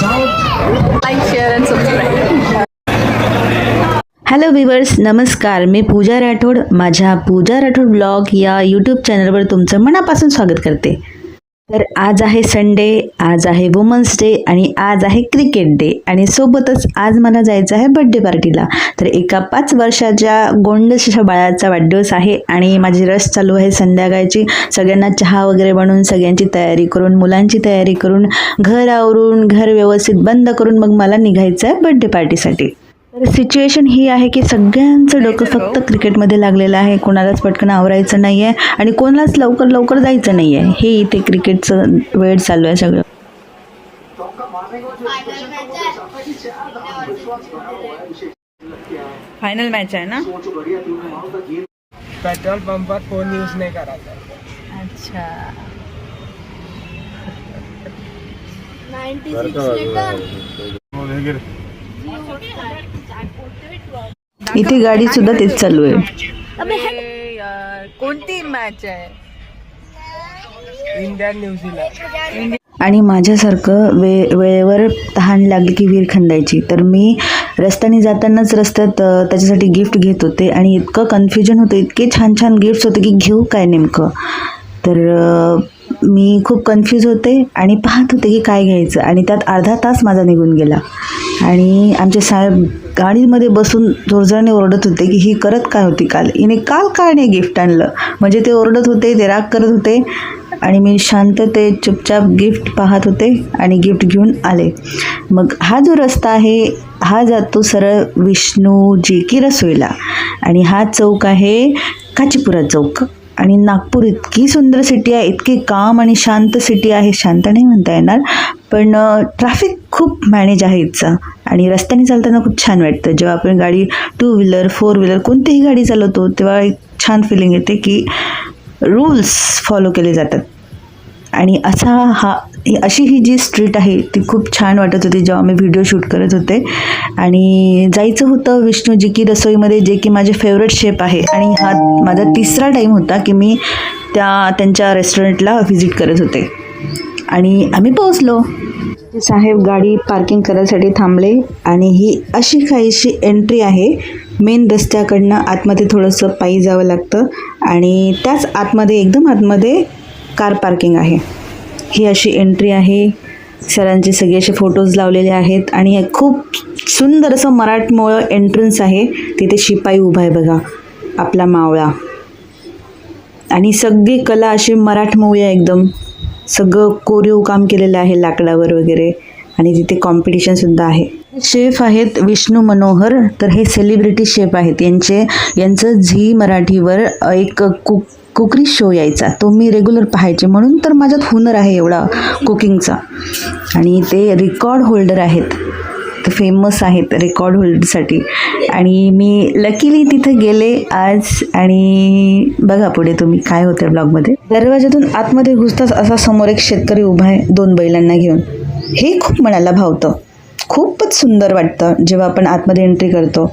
Like share and subscribe. Hello viewers, नमस्कार. मी पूजा राठोड. माझ्या पूजा Rathod blog या यूट्यूब चॅनलवर तुमचं मनापासून स्वागत करते. तर आज आहे संडे, आज आहे वुमन्स डे आणि आज आहे क्रिकेट डे आणि सोबतच आज मला जायचं आहे बर्थडे पार्टीला. तर एका 5 वर्षाच्या गोंडशा बाळाचा वाढदिवस आहे आणि माझी रस चालू आहे संध्याकाळची. सगळ्यांना चहा वगैरे बनवून सगळ्यांची तयारी करून, मुलांची तयारी करून, घर आवरून, घर व्यवस्थित बंद करून मग मला निघायचं आहे बर्थडे पार्टीसाठी. तर सिच्युएशन ही आहे की सगळ्यांचं डोकं फक्त क्रिकेटमध्ये लागलेलं आहे. कोणालाच पटकन आवरायचं नाही आहे आणि कोणालाच लवकर लवकर जायचं नाही आहे. हे इथे क्रिकेटचं वेळ चालू आहे सगळं. फायनल मॅच आहे ना. पेट्रोल पंप पर फोन यूज नहीं कराता. अच्छा. 96 लिटर. इथे गाडी सुद्धा तेच चालू आहे. कोणती मॅच आहे? India New Zealand. आणि माझ्यासारखं वेळेवर तहान लागली की विहीर खंदायची. तर मी रस्त्याने जातानाच रस्त्यात त्याच्यासाठी गिफ्ट घेत होते आणि इतकं कन्फ्युजन होतं, इतके छान छान गिफ्ट्स होते की घेऊ काय नेमकं. तर मी खूप कन्फ्यूज होते आणि पाहत होते की काय घ्यायचं आणि त्यात अर्धा तास माझा निघून गेला. आणि आमचे साहेब गाडीमध्ये बसून जोरजोराने ओरडत होते की ही करत काय होती काल, हिने काल काय नाही गिफ्ट आणलं. म्हणजे ते ओरडत होते, ते राग करत होते आणि मी शांत ते चुपचाप गिफ्ट पाहत होते आणि गिफ्ट घेऊन आले. मग हा जो रस्ता आहे हा जातो सरळ विष्णू जी की रसोईला आणि हा चौक आहे काचीपुरा चौक. आणि नागपूर इतकी सुंदर सिटी आहे, इतकी काम आणि शांत सिटी आहे. शांत नाही म्हणता येणार, पण ट्रॅफिक खूप मॅनेज आहे इथचा आणि रस्त्याने चालताना खूप छान वाटतं. जेव्हा आपण गाडी 2 व्हीलर 4 व्हीलर कोणतीही गाडी चालवतो तेव्हा एक छान फिलिंग येते की रूल्स फॉलो केले जातात. आणि अशी ही जी स्ट्रीट आहे ती खूप छान वाटत होती जेव्हा मी व्हिडिओ शूट करत होते. आणि जायचं होतं विष्णूजी की रसोईमध्ये, जे की माझे फेवरेट शेफ आहे आणि हा माझा 3रा टाईम होता की मी त्यांच्या रेस्टॉरंटला व्हिजिट करत होते. आणि आम्ही पोहोचलो. साहेब गाडी पार्किंग करायसाठी थांबले आणि ही अशी काहीशी एंट्री आहे. मेन रस्त्याकडनं आतमध्ये थोडंसं पायी जावं लागतं आणि त्याच आतमध्ये, एकदम आतमध्ये कार पार्किंग आहे. ही अशी एंट्री आहे. सरांचे सगळे असे फोटोज लावलेले आहेत आणि खूप सुंदर असं मराठमोळं एंट्रन्स आहे. तिथे शिपाई उभा आहे बघा, आपला मावळा. आणि सगळी कला अशी मराठमोळी आहे एकदम. सगळं कोरीव काम केलेलं आहे लाकडावर वगैरे. आणि तिथे कॉम्पिटिशनसुद्धा आहे. शेफ आहेत विष्णू मनोहर. तर हे सेलिब्रिटी शेफ आहेत. यांचं झी मराठीवर एक कुकरी शो यायचा, तो मी रेग्युलर पाहायचे. म्हणून तर माझ्यात हुनर आहे एवढा कुकिंगचा. आणि ते रेकॉर्ड होल्डर आहेत, ते फेमस आहेत रेकॉर्ड होल्डरसाठी. आणि मी लकीली तिथे गेले आज. आणि बघा पुढे तुम्ही काय होतं ब्लॉगमध्ये. दरवाजातून आतमध्ये घुसताच असा समोर एक शेतकरी उभा आहे 2 बैलांना घेऊन. हे खूप मनाला भावतं, खूपच सुंदर वाटतं जेव्हा आपण आतमध्ये एंट्री करतो.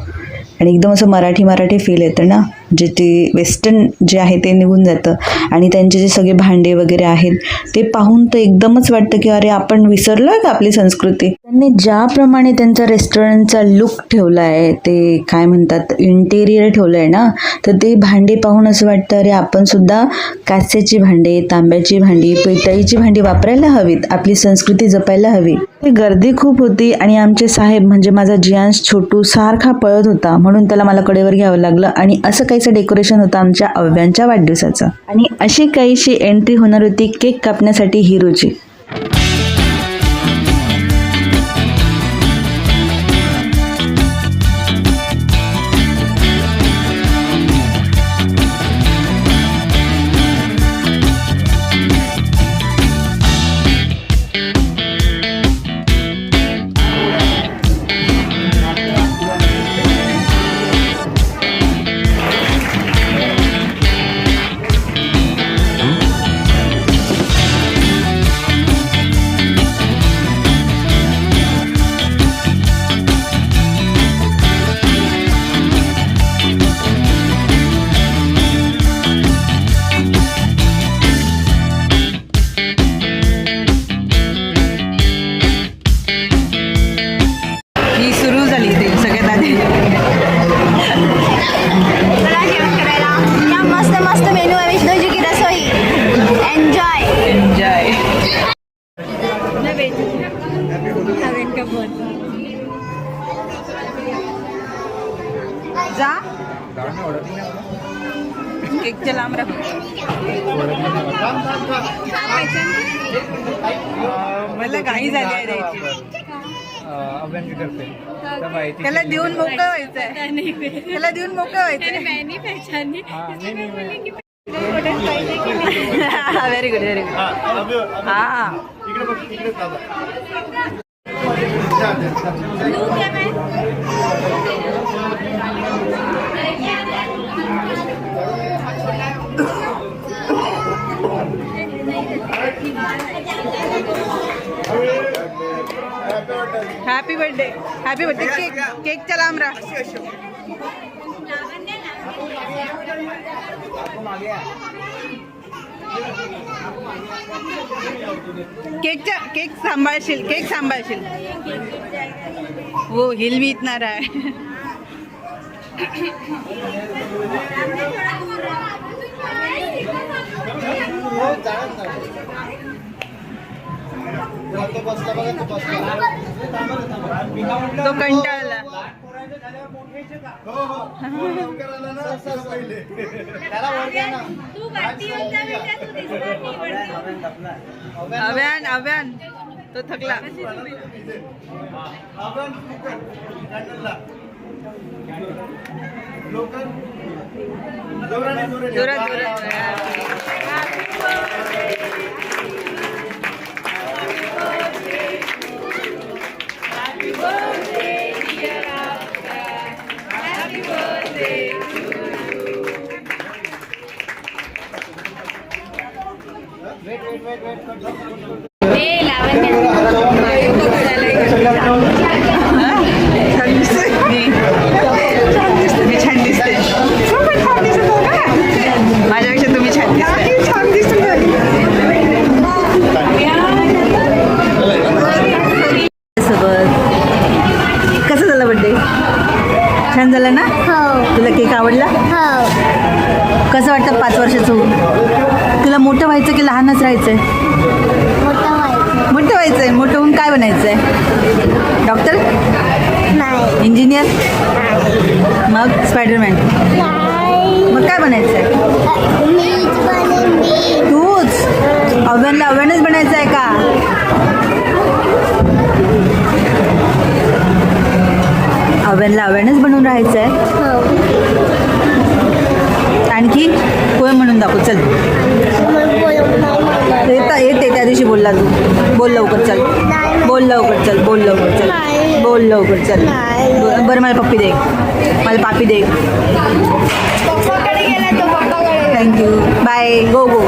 आणि एकदम असं मराठी फील येतं ना, जे ते वेस्टर्न जे आहे ते निघून जातं. आणि त्यांचे जे सगळे भांडे वगैरे आहेत ते पाहून तर एकदमच वाटतं की अरे आपण विसरलो आहे का आपली संस्कृती. त्यांनी ज्याप्रमाणे त्यांचा रेस्टॉरंटचा लुक ठेवला आहे, ते काय म्हणतात इंटेरियर ठेवलं आहे ना, तर ते भांडे पाहून असं वाटतं अरे आपण सुद्धा काचेची भांडे, तांब्याची भांडी, पितळीची भांडी वापरायला हवीत, आपली संस्कृती जपायला हवी. ते गर्दी खूप होती आणि आमचे साहेब म्हणजे माझा जियांश छोटू सारखा पळत होता, म्हणून त्याला मला कडेवर घ्यावं लागलं. आणि असं काहीचं डेकोरेशन होतं आमच्या अव्यांच्या वाढदिवसाचं. आणि अशी काहीशी एंट्री होणार होती केक कापण्यासाठी हिरोची. मस्त मेनू आहे विष्णूजी की रसोई. एन्जॉय. जा केकच्या लांब राख. मला घाई झाली आहे द्यायची. त्याला देऊन मोकळं व्हायचंय. त्याला देऊन मोकळं व्हायचंय. Very good very good. हा happy birthday. Happy birthday. Cake केकच्या लांब राहा. केक सांभाळशील. केक सांभाळशील. हो हिल मी इतना रहा है. तो कंटाळला. अव्यान अव्यान तो थकला. जोरात मी छान दिसते. माझ्यापेक्षा तुम्ही छान दिसते. सोबत कसं झालं बर्थडे? छान झालं ना? तुला केक आवडला? कसं वाटतं 5 वर्षाचं होऊन? तुला मोठं व्हायचं की लहानच राहायचंय? मोठं व्हायचंय. मोठं होऊन काय बनायचंय? डॉक्टर? इंजिनियर? मग स्पायडरमॅन? मग काय बनायचंय? तूच अव्यानला अव्यानच बनायचं आहे का? अव्यानला अव्यानच बनवून राहायचं आहे. आणखी पोय म्हणून दाखव. चल येते त्या दिवशी बोलला तू. बोल लवकर. चल बोल लवकर. चल बोल लवकर. चल बोल लवकर. चल बरं मला पप्पी दे. मला पापी दे. थँक्यू. बाय. गो गो.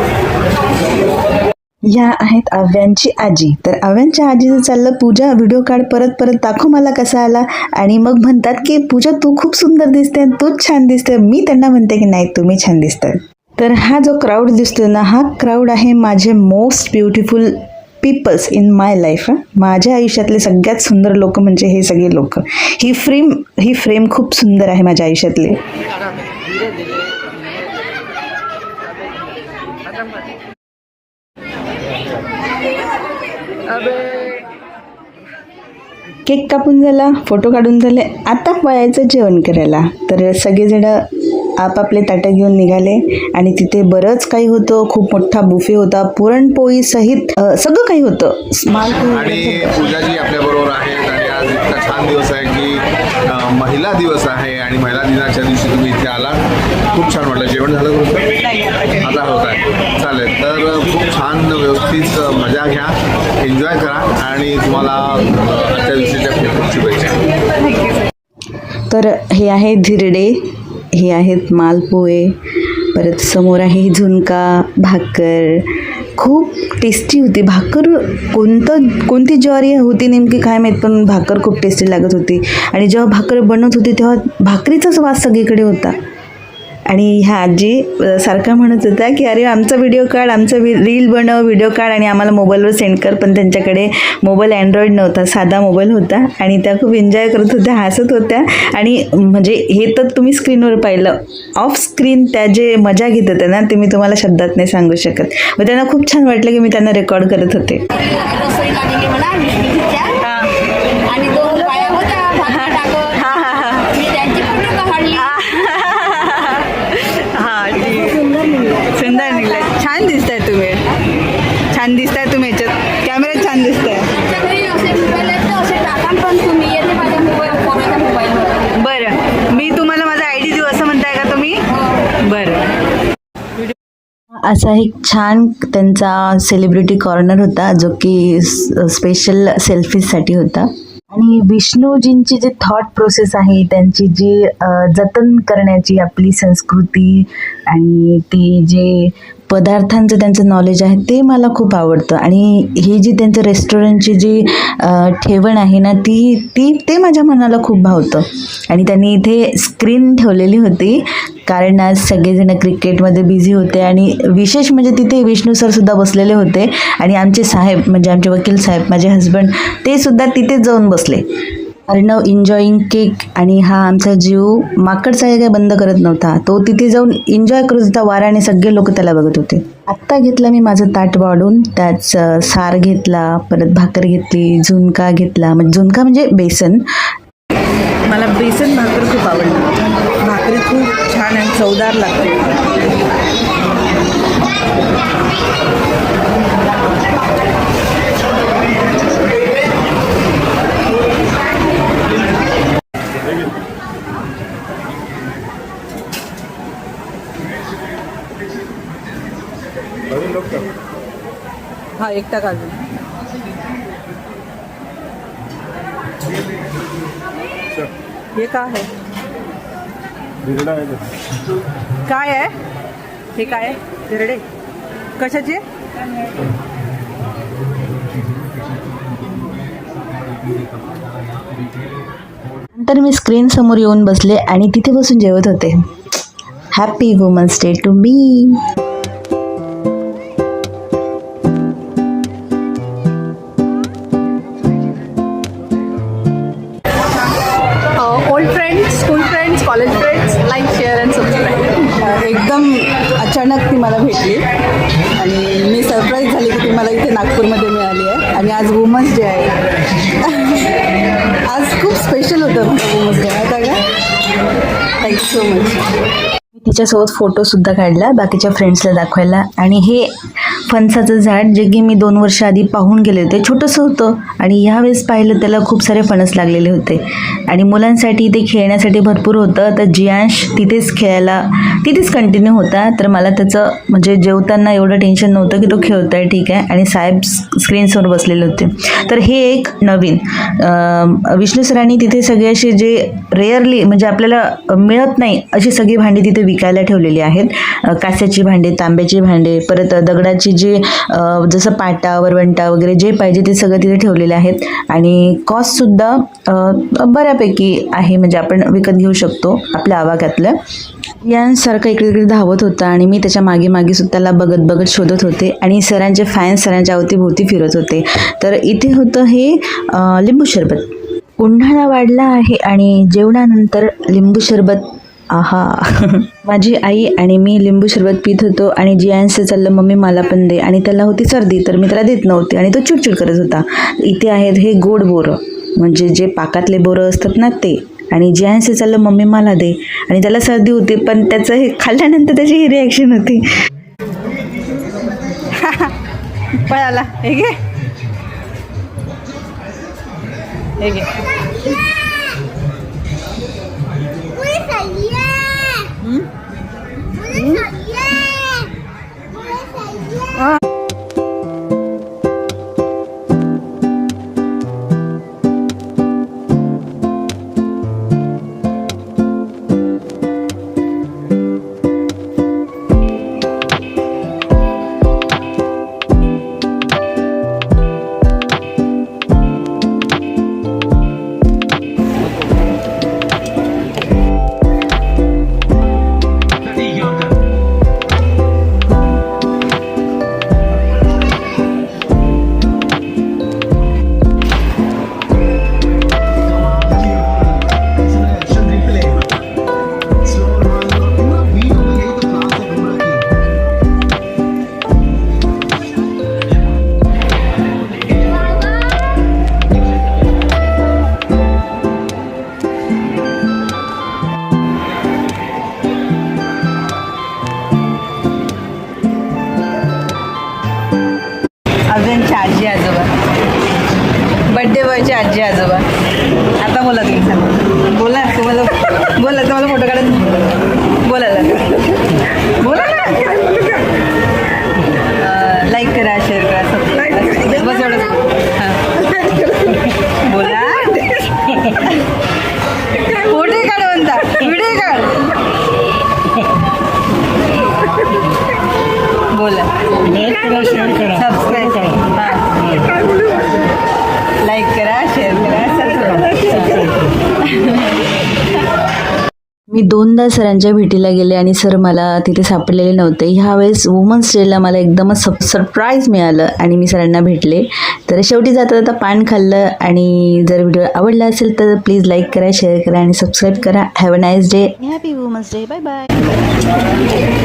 या आहेत आव्यांची आजी. तर आव्यांच्या आजीचं चाललं पूजा व्हिडिओ काढ परत दाखव मला कसा आला. आणि मग म्हणतात की पूजा तू खूप सुंदर दिसते. तूच छान दिसते. मी त्यांना म्हणते की नाही तुम्ही छान दिसतात. तर हा जो क्राऊड दिसतो ना हा क्राऊड आहे माझे most beautiful peoples in my life. माझ्या आयुष्यातले सगळ्यात सुंदर लोक म्हणजे हे सगळे लोक. ही फ्रेम खूप सुंदर आहे माझ्या आयुष्यातली. केक कापून झाला. फोटो काढून झाले. आता वयाचं जेवण करायला. तर सगळेजण आपापले ताटं घेऊन निघाले आणि तिथे बरंच काही होतं. खूप मोठा बुफे होता. पुरणपोळी सहित सगळं काही होतं. आणि पूजाजी आपल्याबरोबर आहेत. आणि आज इतका छान दिवस आहे की महिला दिवस आहे. आणि महिला दिनाच्या दिवशी तुम्ही इथे आला. खूप छान वाटलं. जेवण झालं तुमचं? आता होत आहे. चालेल. तर खूप छान व्यवस्थित मजा घ्या. एन्जॉय करा. आणि तुम्हाला आजच्या दिवशीच्या खूप शुभेच्छा. तर हे आहे धिरडे. हे आहेत मालपोहे. परत समोर आहे झुणका भाकर. खूप टेस्टी होती भाकर. कोणती ज्वारी होती नेमकी काय माहीत पण भाकर खूप टेस्टी लागत होती. आणि जेव्हा भाकर बनत होती तेव्हा भाकरीचाच वास सगळीकडे होता. आणि ह्या आजी सारखा म्हणत होत्या की अरे आमचा व्हिडिओ काढ, आमचा रील बनव, व्हिडिओ काढ आणि आम्हाला मोबाईलवर सेंड कर. पण त्यांच्याकडे मोबाईल अँड्रॉईड नव्हता, साधा मोबाईल होता आणि त्या खूप एन्जॉय करत होत्या, हसत होत्या. आणि म्हणजे हे तर तुम्ही स्क्रीनवर पाहिलं, ऑफ स्क्रीन त्या जे मजा घेत होत्या ना ते मी तुम्हाला शब्दात नाही सांगू शकत. मग त्यांना खूप छान वाटलं की मी त्यांना रेकॉर्ड करत होते. रसोई लागली मला विष्णूच्या आणि 2 बाया होत्या भात टाकत. मी त्यांची फोटो काढली. हां ठीक, सुंदर निघलं. छान दिसताय तुम्ही, छान दिसताय तुम्ही याच्यात, कॅमेऱ्यात छान दिसताय. तुमच्या घरी असे मोबाईल आहेत तर असे टाका, पण तुम्ही येते माझ्या पोराच्या मोबाईलवर. बरं, मी तुम्हाला माझा आयडी देऊ असं म्हणताय का तुम्ही? बरं. असा एक छान त्यांचा सेलिब्रिटी कॉर्नर होता जो की स्पेशल सेल्फीजसाठी होता. आणि विष्णूजींची जी थॉट प्रोसेस आहे, त्यांची जी जतन करण्याची आपली संस्कृती आणि ते जे पदार्थांचं त्यांचं नॉलेज आहे ते मला खूप आवडतं. आणि ही जी त्यांचं रेस्टॉरंटची जी ठेवण आहे ना ते माझ्या मनाला खूप भावतं. आणि त्यांनी इथे स्क्रीन ठेवलेली होती कारण आज सगळेजण क्रिकेटमध्ये बिझी होते. आणि विशेष म्हणजे तिथे विष्णू सरसुद्धा बसलेले होते आणि आमचे साहेब म्हणजे आमचे वकील साहेब, माझे हस्बंड, ते सुद्धा तिथे जाऊन बसले. Arnav enjoying cake. आणि हा आमचा जीव माकडचा काही बंद करत नव्हता, तो तिथे जाऊन एन्जॉय करत होता. वाराने सगळे लोक त्याला बघत होते. आत्ता घेतलं मी माझं ताट वाढून, त्यात सार घेतला, परत भाकर घेतली, झुणका घेतला. म्हणजे झुणका म्हणजे बेसन. मला बेसन भाकर खूप आवडली. भाकरी खूप छान आणि चवदार लागते. हाँ एक टका ये काय आहे? काय आहे हे? काय आहे? धिरडे कशाचे? नंतर मी स्क्रीन समोर येऊन बसले आणि तिथे बसून जेवत होते. Happy women's day to me. Old friends, school friends, college friends, like, share and subscribe. एकदम अचानक ती मला भेटली आणि मी सरप्राईज झाली की ती मला इथे नागपूरमध्ये मिळाली आहे. आणि आज वुमन्स डे आहे. आज खूप स्पेशल होतं वुमन्स डे, माहिती आहे का? Thank you so much. तिच्यासोबत फोटोसुद्धा काढला बाकीच्या फ्रेंड्सला दाखवायला. आणि हे फणसाचं झाड जे की मी 2 वर्ष आधी पाहून गेले होते, छोटंसं होतं आणि ह्यावेळेस पाहिलं त्याला खूप सारे फणस लागलेले होते. आणि मुलांसाठी इथे खेळण्यासाठी भरपूर होतं. तर जियांश तिथेच खेळायला तिथेच कंटिन्यू होता. तर मला त्याचं म्हणजे जेवताना एवढं टेन्शन नव्हतं की तो खेळतोय ठीक आहे. आणि साहेब स्क्रीनसमोर बसलेले होते. तर हे एक नवीन विष्णू सरांनी तिथे सगळे असे जे रेअरली म्हणजे आपल्याला मिळत नाही अशी सगळी भांडी तिथे विकायला ठेवलेली आहेत. कास्याची भांडे, तांब्याची भांडे, परत दगडाची जी जसं पाटा, वरवंटा वगैरे जे पाहिजे ते सगळं तिथे ठेवलेले आहेत. आणि कॉस्टसुद्धा बऱ्यापैकी आहे, म्हणजे आपण विकत घेऊ शकतो आपल्या आवाक्यातलं. यांसारखं इकडे इकडे धावत होता आणि मी त्याच्या मागे मागे सुद्धा त्याला बघत बघत शोधत होते. आणि सरांचे फॅन्स सरांच्या अवतीभोवती फिरत होते. तर इथे होतं हे लिंबू सरबत. उन्हाळा वाढला आहे आणि जेवणानंतर लिंबू सरबत, आहा. माझी आई आणि मी लिंबू सरबत पित होतो आणि जियांचं चाललं मम्मी मला पण दे. आणि त्याला होती सर्दी तर मी त्याला देत नव्हते आणि तो चिडचिड करत होता. इथे आहेत हे गोड बोरं, म्हणजे जे पाकातले बोरं असतात ना ते. आणि जियांचं चाललं मम्मी मला दे. आणि त्याला सर्दी होती पण त्याचं हे खाल्ल्यानंतर त्याची ही रिॲक्शन होती. पळाला. हे घे, हे घे. मी 2दा सरांच्या भेटीला गेले आणि सर मला तिथे सापडलेले नव्हते. ह्यावेळेस वुमन्स डेला मला एकदमच सरप्राईज मिळालं आणि मी सरांना भेटले. तर शेवटी जाता जाता पान खाल्लं. आणि जर व्हिडिओ आवडला असेल तर प्लीज लाईक करा, शेअर करा आणि सबस्क्राईब करा. Have a nice day. Happy women's day. Bye bye.